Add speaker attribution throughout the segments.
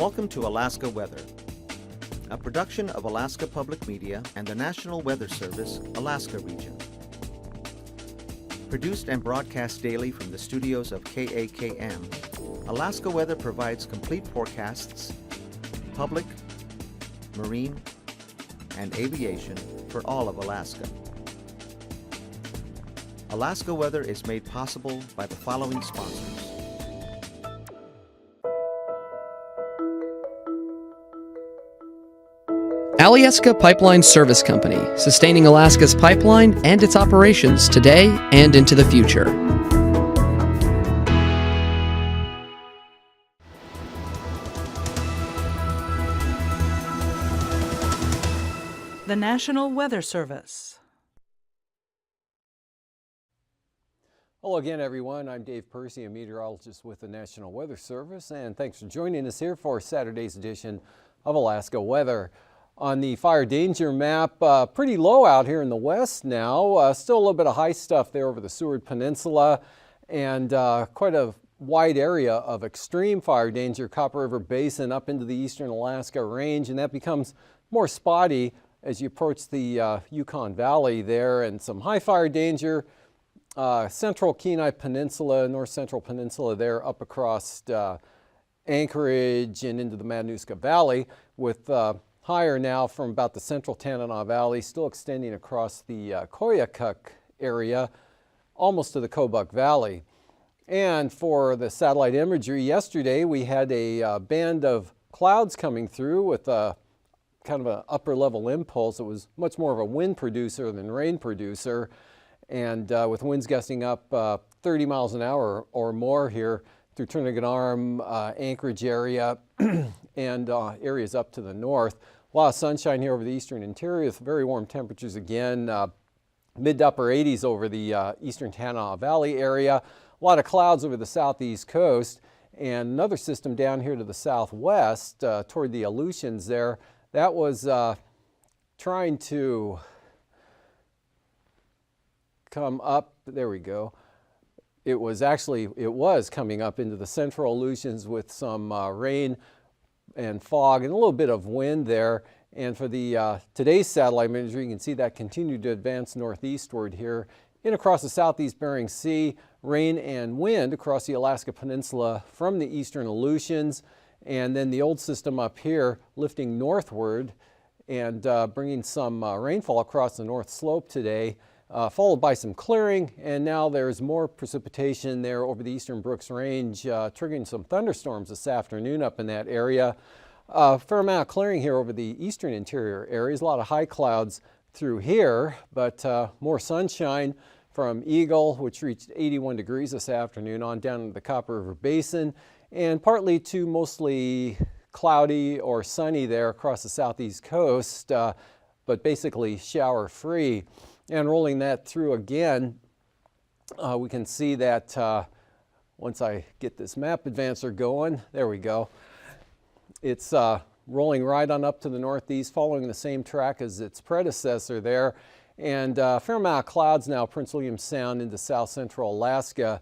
Speaker 1: Welcome to Alaska Weather, a production of Alaska Public Media and the National Weather Service, Alaska Region. Produced and broadcast daily from the studios of KAKM, Alaska Weather provides complete forecasts, public, marine, and aviation for all of Alaska. Alaska Weather is made possible by the following sponsors.
Speaker 2: Alyeska Pipeline Service Company, sustaining Alaska's pipeline and its operations today and into the future.
Speaker 3: The National Weather Service.
Speaker 4: Hello again, everyone. I'm Dave Percy, a meteorologist with the National Weather Service, and thanks for joining us here for Saturday's edition of Alaska Weather. On the fire danger map, pretty low out here in the west now. Still a little bit of high stuff there over the Seward Peninsula, and quite a wide area of extreme fire danger, Copper River Basin up into the eastern Alaska range, and that becomes more spotty as you approach the Yukon Valley there, and some high fire danger, central Kenai Peninsula, north central peninsula there up across Anchorage and into the Matanuska Valley, with higher now from about the central Tanana Valley, still extending across the Koyukuk area, almost to the Kobuk Valley. And for the satellite imagery yesterday, we had a band of clouds coming through with a kind of an upper level impulse. It was much more of a wind producer than rain producer, and with winds gusting up 30 miles an hour or more here through Turnagain Arm, Anchorage area, and areas up to the north. A lot of sunshine here over the eastern interior with very warm temperatures again, mid to upper 80s over the eastern Tanana Valley area. A lot of clouds over the southeast coast, and another system down here to the southwest toward the Aleutians there. That was trying to come up. There we go. It was coming up into the central Aleutians with some rain and fog and a little bit of wind there. And for the today's satellite imagery, you can see that continued to advance northeastward here in across the southeast Bering Sea, rain and wind across the Alaska Peninsula from the eastern Aleutians, and then the old system up here lifting northward and bringing some rainfall across the north slope today, followed by some clearing, and now there's more precipitation there over the eastern Brooks Range, triggering some thunderstorms this afternoon up in that area. Fair amount of clearing here over the eastern interior areas, a lot of high clouds through here, but more sunshine from Eagle, which reached 81 degrees this afternoon, on down into the Copper River Basin, and partly to mostly cloudy or sunny there across the southeast coast, but basically shower free. And rolling that through again, we can see that once I get this map advancer going, there we go. It's rolling right on up to the northeast, following the same track as its predecessor there. And a fair amount of clouds now, Prince William Sound into south central Alaska.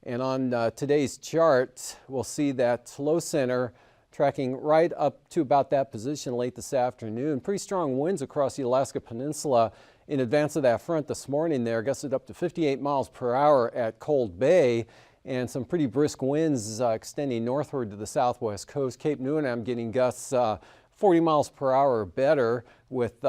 Speaker 4: And on today's chart, we'll see that low center tracking right up to about that position late this afternoon. Pretty strong winds across the Alaska Peninsula in advance of that front this morning there, gusted up to 58 miles per hour at Cold Bay, and some pretty brisk winds extending northward to the southwest coast. Cape Newinam getting gusts 40 miles per hour or better, with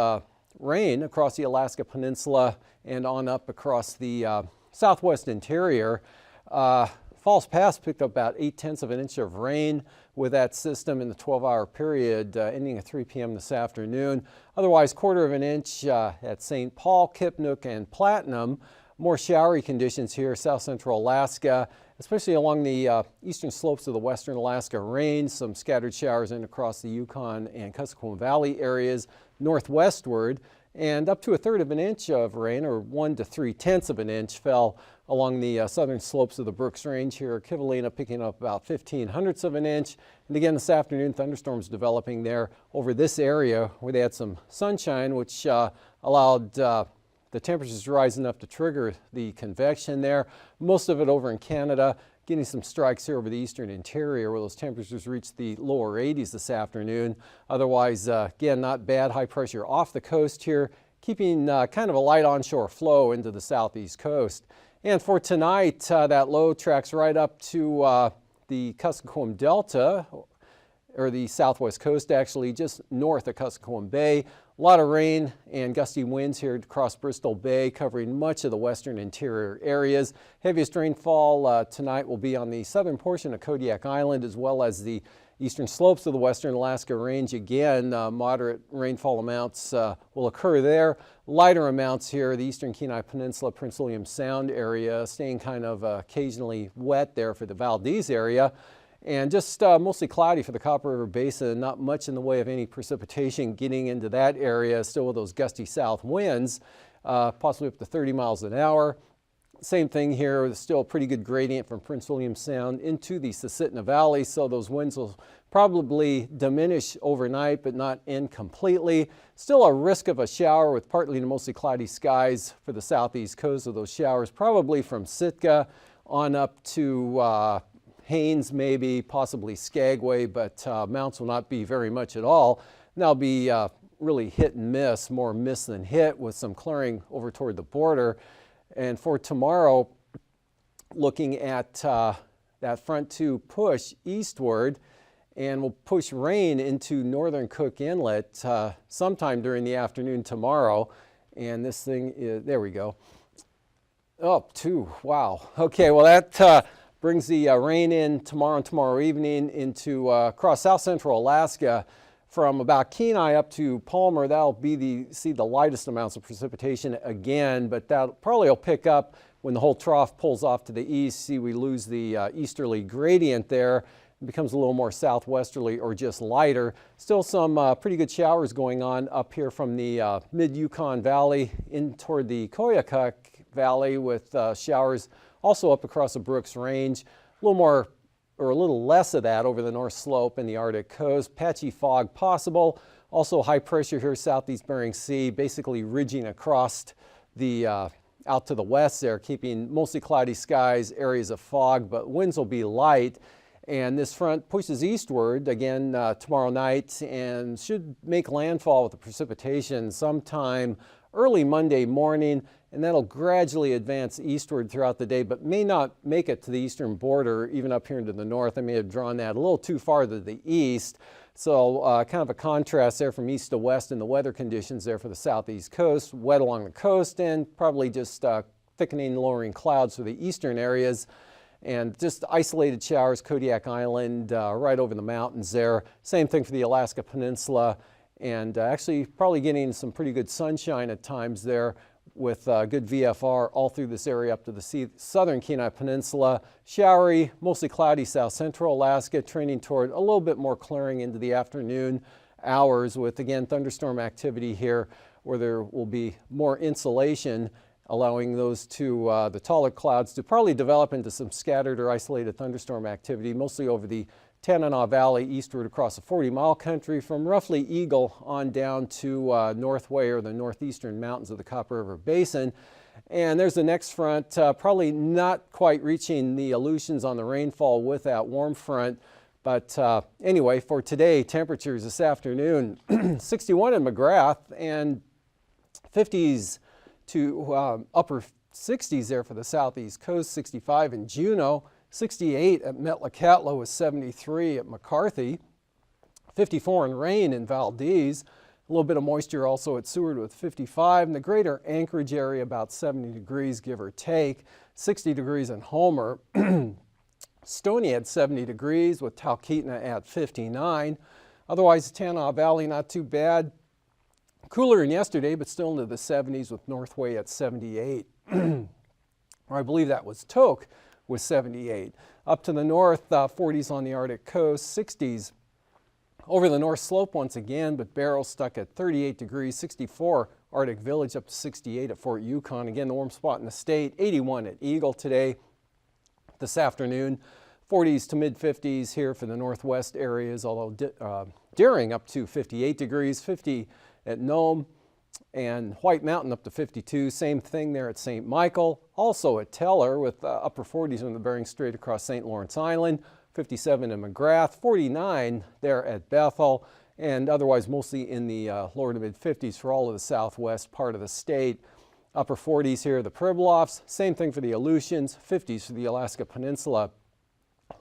Speaker 4: rain across the Alaska Peninsula and on up across the southwest interior. Falls Pass picked up about 0.8 of an inch of rain with that system in the 12-hour period ending at 3 p.m. this afternoon. Otherwise, 1/4 of an inch at St. Paul, Kipnuk, and Platinum. More showery conditions here, south central Alaska, especially along the eastern slopes of the western Alaska range. Some scattered showers in across the Yukon and Kuskokwim Valley areas northwestward, and up to 1/3 of an inch of rain, or 1 to 3/10 of an inch, fell along the southern slopes of the Brooks Range here. Kivalina picking up about 0.15 of an inch. And again this afternoon, thunderstorms developing there over this area where they had some sunshine, which allowed the temperatures rise enough to trigger the convection there. Most of it over in Canada, getting some strikes here over the eastern interior where those temperatures reach the lower 80s this afternoon. Otherwise, again, not bad. High pressure off the coast here, keeping kind of a light onshore flow into the southeast coast. And for tonight, that low tracks right up to the Kuskokwim Delta, or the southwest coast actually, just north of Kuskokwim Bay. A lot of rain and gusty winds here across Bristol Bay, covering much of the western interior areas. Heaviest rainfall tonight will be on the southern portion of Kodiak Island, as well as the eastern slopes of the western Alaska Range. Again, moderate rainfall amounts will occur there. Lighter amounts here, the eastern Kenai Peninsula, Prince William Sound area, staying kind of occasionally wet there for the Valdez area. And just mostly cloudy for the Copper River Basin, not much in the way of any precipitation getting into that area, still with those gusty south winds, possibly up to 30 miles an hour. Same thing here, there's still a pretty good gradient from Prince William Sound into the Susitna Valley, so those winds will probably diminish overnight but not end completely. Still a risk of a shower with partly to mostly cloudy skies for the southeast coast of those showers, probably from Sitka on up to Haines, maybe, possibly Skagway, but amounts will not be very much at all. And that'll be really hit and miss, more miss than hit, with some clearing over toward the border. And for tomorrow, looking at that front 2 push eastward, and will push rain into northern Cook Inlet sometime during the afternoon tomorrow. And this thing is, there we go, up to, wow. Okay, well that brings the rain in tomorrow and tomorrow evening into across south central Alaska from about Kenai up to Palmer. That'll be see the lightest amounts of precipitation again, but that probably will pick up when the whole trough pulls off to the east. See, we lose the easterly gradient there. It becomes a little more southwesterly or just lighter. Still some pretty good showers going on up here from the mid-Yukon Valley in toward the Koyukuk Valley, with showers also up across the Brooks Range. A little more or a little less of that over the North Slope and the Arctic coast. Patchy fog possible. Also high pressure here southeast Bering Sea, basically ridging across the out to the west there, keeping mostly cloudy skies, areas of fog, but winds will be light. And this front pushes eastward again tomorrow night and should make landfall with the precipitation sometime early Monday morning, and that'll gradually advance eastward throughout the day, but may not make it to the eastern border, even up here into the north. I may have drawn that a little too far to the east. So kind of a contrast there from east to west in the weather conditions there for the southeast coast. Wet along the coast, and probably just thickening, lowering clouds for the eastern areas. And just isolated showers, Kodiak Island, right over the mountains there. Same thing for the Alaska Peninsula. And actually probably getting some pretty good sunshine at times there, with good VFR all through this area up to the southern Kenai Peninsula. Showery, mostly cloudy south central Alaska, trending toward a little bit more clearing into the afternoon hours, with again thunderstorm activity here where there will be more insulation, allowing those the taller clouds to probably develop into some scattered or isolated thunderstorm activity, mostly over the Tanana Valley eastward across the 40-mile country from roughly Eagle on down to Northway or the northeastern mountains of the Copper River Basin. And there's the next front, probably not quite reaching the Aleutians on the rainfall with that warm front. But anyway, for today, temperatures this afternoon, 61 in McGrath and 50s to upper 60s there for the southeast coast, 65 in Juneau. 68 at Metlakatla with 73 at McCarthy, 54 in rain in Valdez, a little bit of moisture also at Seward with 55, in the greater Anchorage area about 70 degrees give or take, 60 degrees in Homer, Stony at 70 degrees with Talkeetna at 59, otherwise Tanana Valley not too bad, cooler than yesterday but still into the 70s with Northway at 78, or I believe that was Tok, with 78. Up to the north, 40s on the Arctic coast, 60s over the North Slope once again, but Barrow stuck at 38 degrees, 64 Arctic Village up to 68 at Fort Yukon. Again, the warm spot in the state, 81 at Eagle today, this afternoon. 40s to mid 50s here for the northwest areas, although Deering up to 58 degrees, 50 at Nome. and White Mountain up to 52. Same thing there at St. Michael. Also at Teller with upper 40s in the Bering Strait across St. Lawrence Island. 57 in McGrath. 49 there at Bethel. And otherwise mostly in the lower to mid 50s for all of the southwest part of the state. Upper 40s here, the Pribilofs. Same thing for the Aleutians. 50s for the Alaska Peninsula.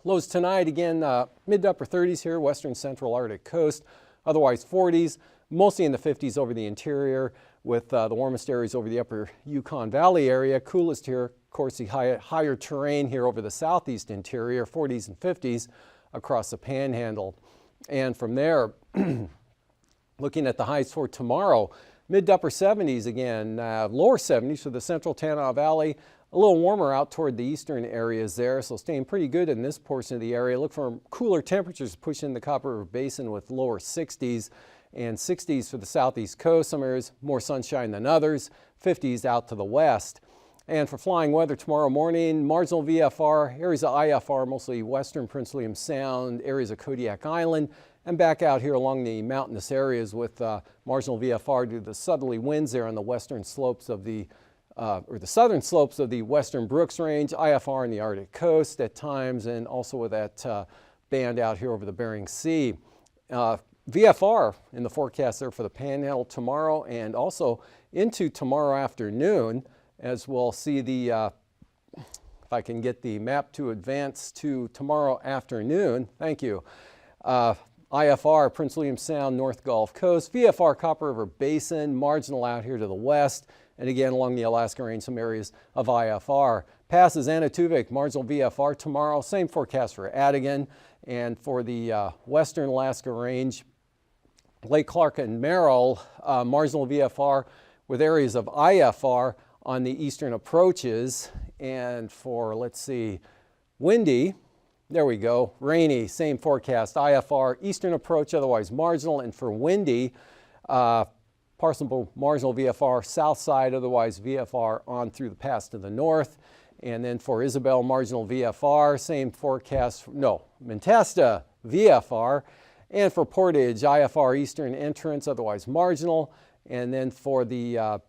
Speaker 4: Lows tonight, again, mid to upper 30s here, western central Arctic coast. Otherwise 40s, mostly in the 50s over the interior, with the warmest areas over the upper Yukon Valley area. Coolest here, of course, the higher terrain here over the southeast interior, 40s and 50s across the Panhandle. And from there, looking at the highs for tomorrow, mid to upper 70s again, lower 70s for the central Tanana Valley. A little warmer out toward the eastern areas there, so staying pretty good in this portion of the area. Look for cooler temperatures pushing the Copper River Basin with lower 60s and 60s for the southeast coast. Some areas more sunshine than others, 50s out to the west. And for flying weather tomorrow morning, marginal VFR, areas of IFR, mostly western Prince William Sound, areas of Kodiak Island, and back out here along the mountainous areas with marginal VFR due to the southerly winds there on the western slopes of the the southern slopes of the western Brooks Range, IFR on the Arctic coast at times, and also with that band out here over the Bering Sea. VFR in the forecast there for the Panhandle tomorrow and also into tomorrow afternoon, as we'll see the, if I can get the map to advance to tomorrow afternoon, thank you. IFR, Prince William Sound, North Gulf Coast, VFR, Copper River Basin, marginal out here to the west, and again along the Alaska Range, some areas of IFR. Passes Anatuvik, marginal VFR tomorrow, same forecast for Adigan, and for the western Alaska Range, Lake Clark and Merrill, marginal VFR with areas of IFR on the eastern approaches, and for, let's see, windy, there we go, rainy, same forecast, IFR, eastern approach, otherwise marginal, and for windy, Parsonable marginal VFR, south side, otherwise VFR on through the pass to the north. And then for Isabel, marginal VFR, same forecast, no, Mentesta, VFR. And for Portage, IFR eastern entrance, otherwise marginal. And then for the,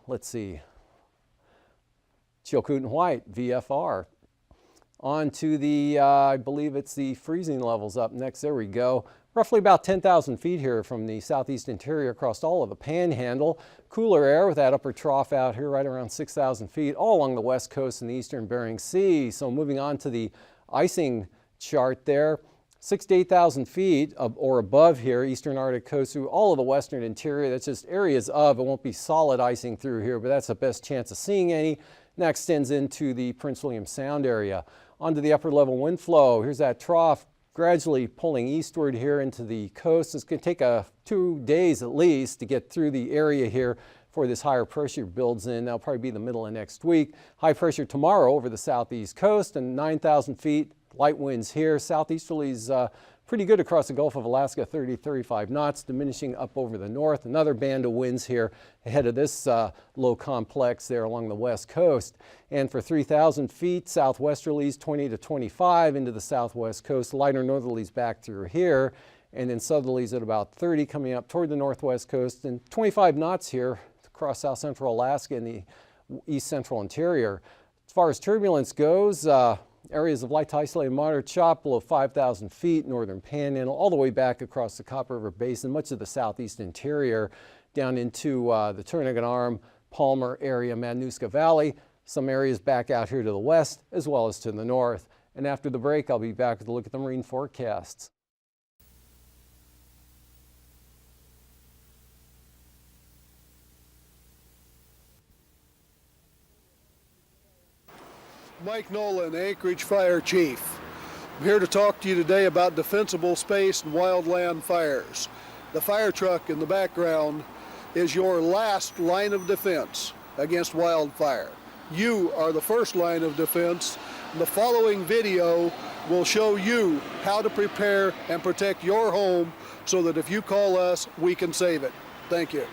Speaker 4: let's see, Chilcoot and White, VFR. On to the, I believe it's the freezing levels up next. There we go. Roughly about 10,000 feet here from the southeast interior across all of the Panhandle. Cooler air with that upper trough out here right around 6,000 feet all along the west coast and the eastern Bering Sea. So moving on to the icing chart there. 6,000 to 8,000 feet or above here, eastern Arctic coast through all of the western interior. That's just areas of, it won't be solid icing through here, but that's the best chance of seeing any. And that extends into the Prince William Sound area. Onto the upper level wind flow. Here's that trough gradually pulling eastward here into the coast. It's going to take 2 days at least to get through the area here before this higher pressure builds in. That'll probably be the middle of next week. High pressure tomorrow over the southeast coast and 9,000 feet. Light winds here. Southeasterlies pretty good across the Gulf of Alaska, 30, 35 knots, diminishing up over the north. Another band of winds here ahead of this low complex there along the west coast. And for 3,000 feet, southwesterlies 20 to 25 into the southwest coast. Lighter northerlies back through here. And then southerlies at about 30 coming up toward the northwest coast. And 25 knots here across south central Alaska and the east central interior. As far as turbulence goes, areas of light to isolated moderate chop below 5,000 feet, northern Panhandle, all the way back across the Copper River Basin, much of the southeast interior, down into the Turnagain Arm, Palmer area, Matanuska Valley, some areas back out here to the west, as well as to the north. And after the break, I'll be back with a look at the marine forecasts.
Speaker 5: Mike Nolan, Anchorage Fire Chief. I'm here to talk to you today about defensible space and wildland fires. The fire truck in the background is your last line of defense against wildfire. You are the first line of defense. The following video will show you how to prepare and protect your home so that if you call us, we can save it. Thank you.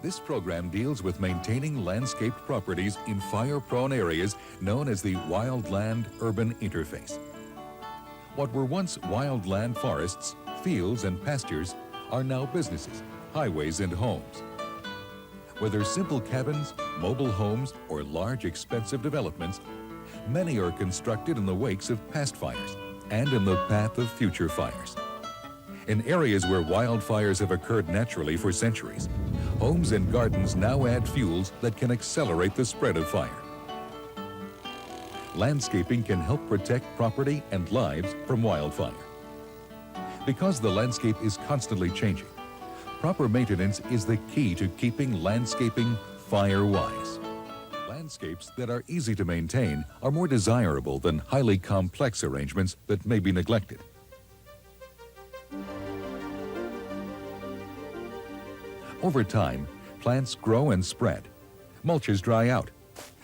Speaker 6: This program deals with maintaining landscaped properties in fire-prone areas known as the wildland-urban interface. What were once wildland forests, fields, and pastures are now businesses, highways, and homes. Whether simple cabins, mobile homes, or large, expensive developments, many are constructed in the wakes of past fires and in the path of future fires. In areas where wildfires have occurred naturally for centuries, homes and gardens now add fuels that can accelerate the spread of fire. Landscaping can help protect property and lives from wildfire. Because the landscape is constantly changing, proper maintenance is the key to keeping landscaping fire-wise. Landscapes that are easy to maintain are more desirable than highly complex arrangements that may be neglected. Over time, plants grow and spread. Mulches dry out.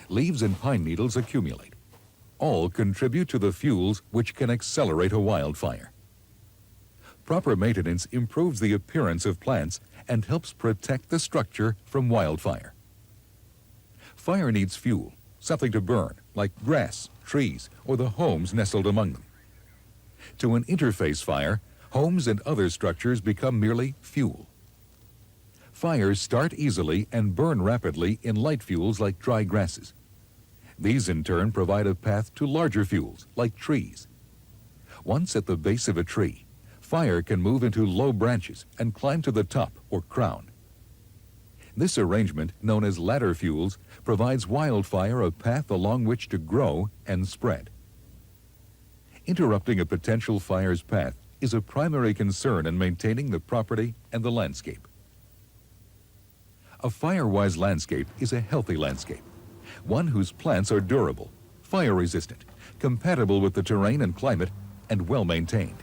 Speaker 6: Leaves and pine needles accumulate. All contribute to the fuels which can accelerate a wildfire. Proper maintenance improves the appearance of plants and helps protect the structure from wildfire. Fire needs fuel, something to burn, like grass, trees, or the homes nestled among them. To an interface fire, homes and other structures become merely fuel. Fires start easily and burn rapidly in light fuels like dry grasses. These in turn provide a path to larger fuels like trees. Once at the base of a tree, fire can move into low branches and climb to the top or crown. This arrangement, known as ladder fuels, provides wildfire a path along which to grow and spread. Interrupting a potential fire's path is a primary concern in maintaining the property and the landscape. A fire-wise landscape is a healthy landscape, one whose plants are durable, fire-resistant, compatible with the terrain and climate, and well-maintained.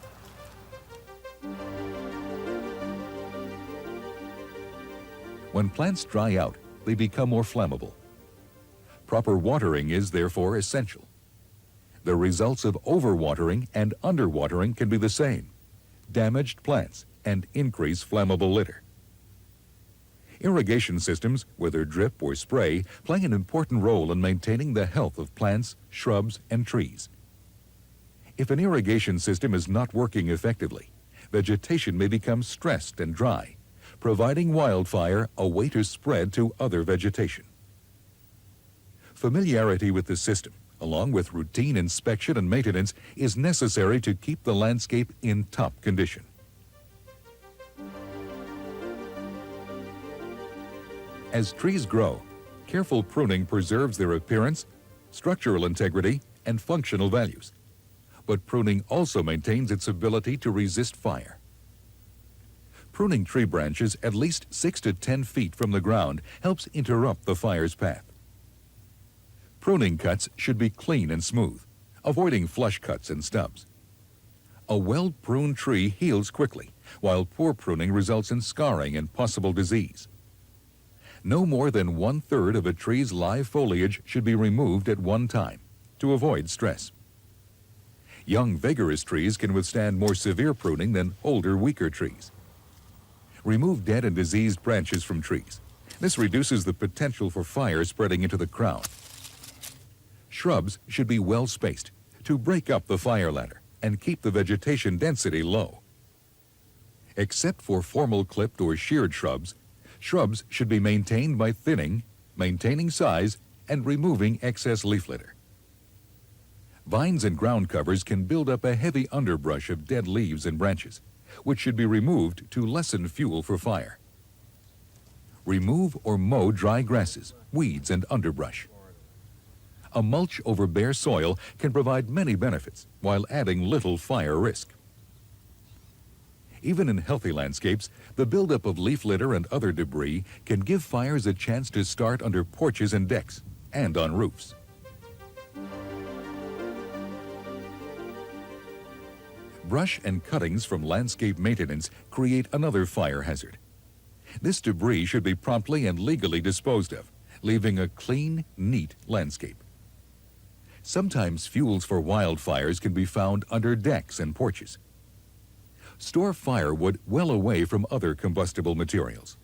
Speaker 6: When plants dry out, they become more flammable. Proper watering is therefore essential. The results of overwatering and underwatering can be the same: damaged plants and increased flammable litter. Irrigation systems, whether drip or spray, play an important role in maintaining the health of plants, shrubs, and trees. If an irrigation system is not working effectively, vegetation may become stressed and dry, providing wildfire a way to spread to other vegetation. Familiarity with the system, along with routine inspection and maintenance, is necessary to keep the landscape in top condition. As trees grow, careful pruning preserves their appearance, structural integrity, and functional values. But pruning also maintains its ability to resist fire. Pruning tree branches at least 6 to 10 feet from the ground helps interrupt the fire's path. Pruning cuts should be clean and smooth, avoiding flush cuts and stubs. A well-pruned tree heals quickly, while poor pruning results in scarring and possible disease. No more than 1/3 of a tree's live foliage should be removed at one time to avoid stress. Young, vigorous trees can withstand more severe pruning than older, weaker trees. Remove dead and diseased branches from trees. This reduces the potential for fire spreading into the crown. Shrubs should be well spaced to break up the fire ladder and keep the vegetation density low. Except for formal clipped or sheared shrubs, shrubs should be maintained by thinning, maintaining size, and removing excess leaf litter. Vines and ground covers can build up a heavy underbrush of dead leaves and branches, which should be removed to lessen fuel for fire. Remove or mow dry grasses, weeds, and underbrush. A mulch over bare soil can provide many benefits while adding little fire risk. Even in healthy landscapes, the buildup of leaf litter and other debris can give fires a chance to start under porches and decks, and on roofs. Brush and cuttings from landscape maintenance create another fire hazard. This debris should be promptly and legally disposed of, leaving a clean, neat landscape. Sometimes fuels for wildfires can be found under decks and porches. Store firewood well away from other combustible materials.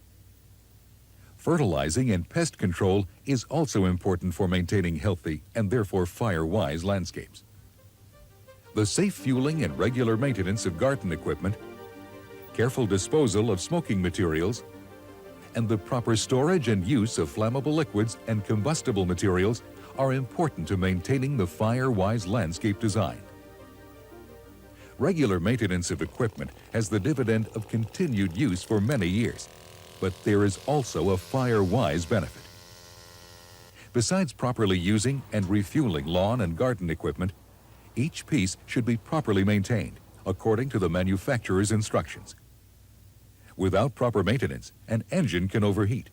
Speaker 6: Fertilizing and pest control is also important for maintaining healthy and therefore fire-wise landscapes. the safe fueling and regular maintenance of garden equipment, careful disposal of smoking materials, and the proper storage and use of flammable liquids and combustible materials are important to maintaining the fire-wise landscape design. Regular maintenance of equipment has the dividend of continued use for many years, but there is also a fire-wise benefit. Besides properly using and refueling lawn and garden equipment, each piece should be properly maintained according to the manufacturer's instructions. Without proper maintenance, an engine can overheat.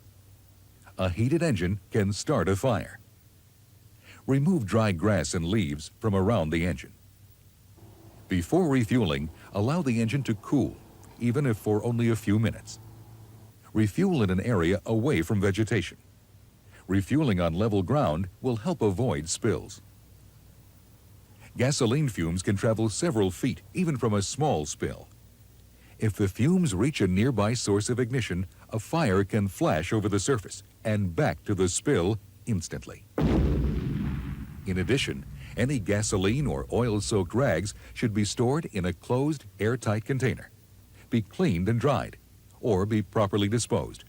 Speaker 6: A heated engine can start a fire. Remove dry grass and leaves from around the engine. Before refueling, allow the engine to cool, even if for only a few minutes. Refuel in an area away from vegetation. Refueling on level ground will help avoid spills. Gasoline fumes can travel several feet, even from a small spill. If the fumes reach a nearby source of ignition, a fire can flash over the surface and back to the spill instantly. In addition, any gasoline or oil-soaked rags should be stored in a closed, airtight container, be cleaned and dried, or be properly disposed.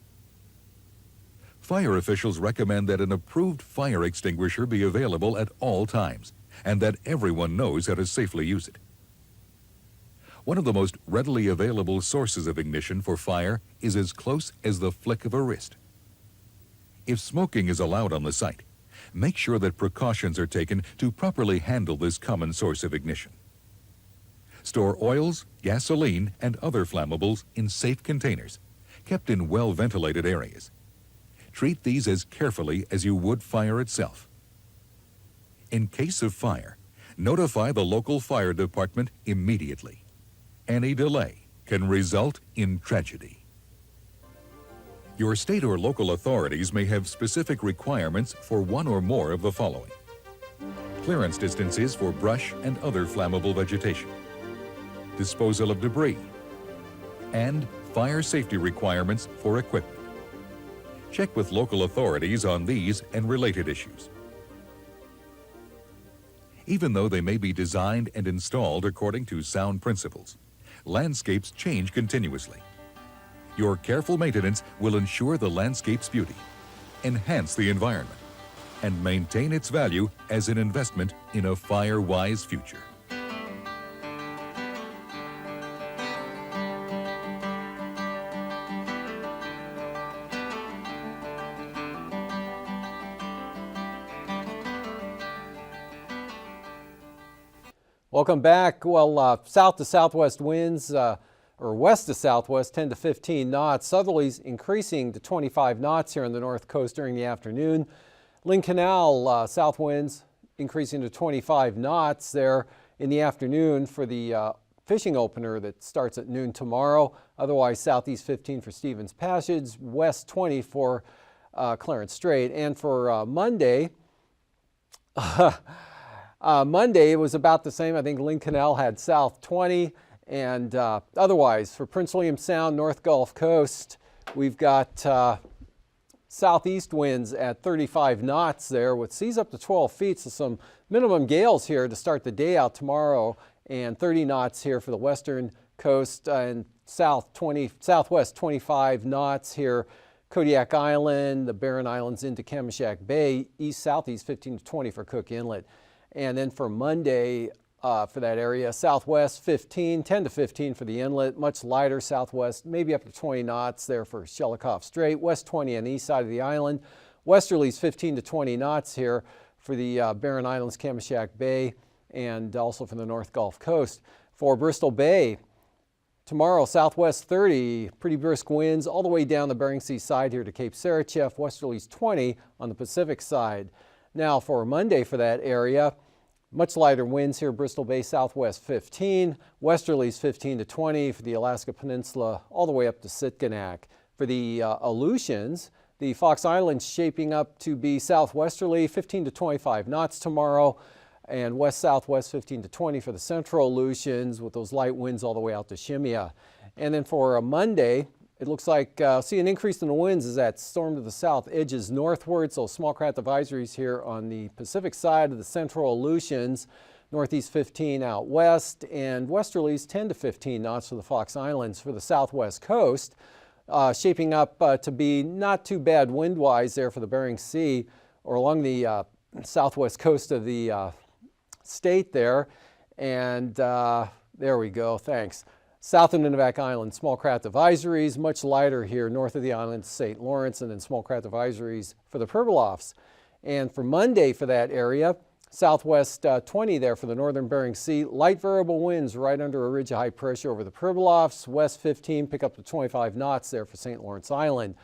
Speaker 6: Fire officials recommend that an approved fire extinguisher be available at all times, and that everyone knows how to safely use it. One of the most readily available sources of ignition for fire is as close as the flick of a wrist. If smoking is allowed on the site, make sure that precautions are taken to properly handle this common source of ignition. Store oils, gasoline, and other flammables in safe containers, kept in well-ventilated areas. Treat these as carefully as you would fire itself. In case of fire, notify the local fire department immediately. Any delay can result in tragedy. Your state or local authorities may have specific requirements for one or more of the following: clearance distances for brush and other flammable vegetation, disposal of debris, and fire safety requirements for equipment. Check with local authorities on these and related issues. Even though they may be designed and installed according to sound principles, landscapes change continuously. Your careful maintenance will ensure the landscape's beauty, enhance the environment, and maintain its value as an investment in a fire-wise future.
Speaker 4: Welcome back. Well, south to southwest winds, or west to southwest, 10 to 15 knots. Southerlies increasing to 25 knots here on the north coast during the afternoon. Lynn Canal south winds increasing to 25 knots there in the afternoon for the fishing opener that starts at noon tomorrow. Otherwise, southeast 15 for Stevens Passage, west 20 for Clarence Strait. And for Monday, Monday, it was about the same. I think Lynn Canal had south 20. And otherwise, for Prince William Sound, North Gulf Coast, we've got southeast winds at 35 knots there with seas up to 12 feet. So some minimum gales here to start the day out tomorrow, and 30 knots here for the western coast, and southwest 25 knots here. Kodiak Island, the Barren Islands into Kamishak Bay, east-southeast 15 to 20 for Cook Inlet. And then for Monday, for that area, southwest 15, 10 to 15 for the inlet, much lighter southwest, maybe up to 20 knots there for Shelikof Strait, west 20 on the east side of the island, westerlies 15 to 20 knots here for the Barren Islands, Kamishak Bay, and also for the North Gulf Coast. For Bristol Bay, tomorrow, southwest 30, pretty brisk winds all the way down the Bering Sea side here to Cape Sarachev, westerlies 20 on the Pacific side. Now for Monday for that area, much lighter winds here, Bristol Bay southwest 15, westerlies 15 to 20 for the Alaska Peninsula all the way up to Sitkinak. For the Aleutians, the Fox Islands shaping up to be southwesterly 15 to 25 knots tomorrow, and west-southwest 15 to 20 for the central Aleutians with those light winds all the way out to Shimia. And then for Monday, it looks like see an increase in the winds as that storm to the south edges northward. So small craft advisories here on the Pacific side of the central Aleutians northeast 15 out west, and westerlies 10 to 15 knots for the Fox Islands for the southwest coast. Shaping up to be not too bad wind-wise there for the Bering Sea or along the southwest coast of the state there. And there we go, thanks. South of Nunivak Island, small craft advisories, much lighter here north of the island, St. Lawrence, and then small craft advisories for the Pribilofs. And for Monday for that area, southwest 20 there for the northern Bering Sea, light variable winds right under a ridge of high pressure over the Pribilofs, west 15, pick up to 25 knots there for St. Lawrence Island.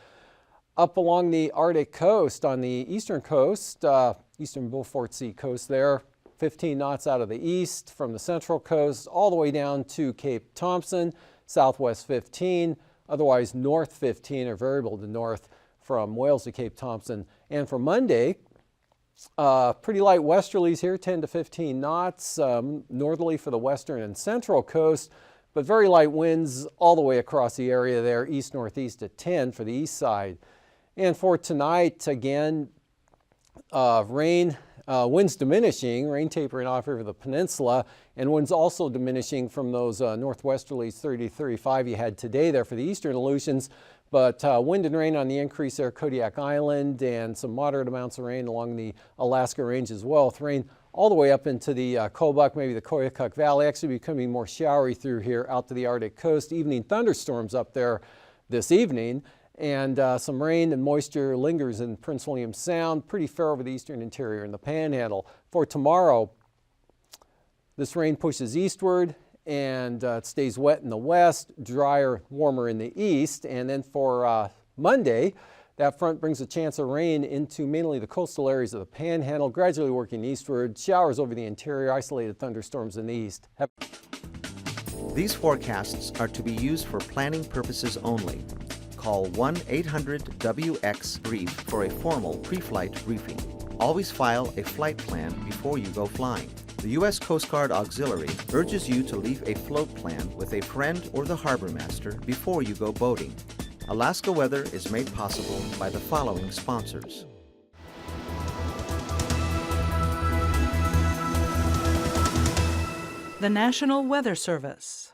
Speaker 4: Up along the Arctic coast, on the eastern coast, eastern Beaufort Sea coast there, 15 knots out of the east from the central coast all the way down to Cape Thompson, southwest 15, otherwise north 15 or variable to north from Wales to Cape Thompson. And for Monday, pretty light westerlies here, 10 to 15 knots, northerly for the western and central coast, but very light winds all the way across the area there, east-northeast at 10 for the east side. And for tonight, again, rain. Winds diminishing, rain tapering off over the peninsula, and winds also diminishing from those northwesterlies 30 to 35 you had today there for the eastern Aleutians. But wind and rain on the increase there, Kodiak Island, and some moderate amounts of rain along the Alaska Range as well, with rain all the way up into the Kobuk, maybe the Koyukuk Valley, actually becoming more showery through here out to the Arctic coast. Evening thunderstorms up there this evening. And some rain and moisture lingers in Prince William Sound, pretty fair over the eastern interior and the Panhandle. For tomorrow, this rain pushes eastward and it stays wet in the west, drier, warmer in the east. And then for Monday, that front brings a chance of rain into mainly the coastal areas of the Panhandle, gradually working eastward, showers over the interior, isolated thunderstorms in the east.
Speaker 1: These forecasts are to be used for planning purposes only. Call 1-800-WX-BRIEF for a formal pre-flight briefing. Always file a flight plan before you go flying. The U.S. Coast Guard Auxiliary urges you to leave a float plan with a friend or the harbor master before you go boating. Alaska Weather is made possible by the following sponsors.
Speaker 3: The National Weather Service.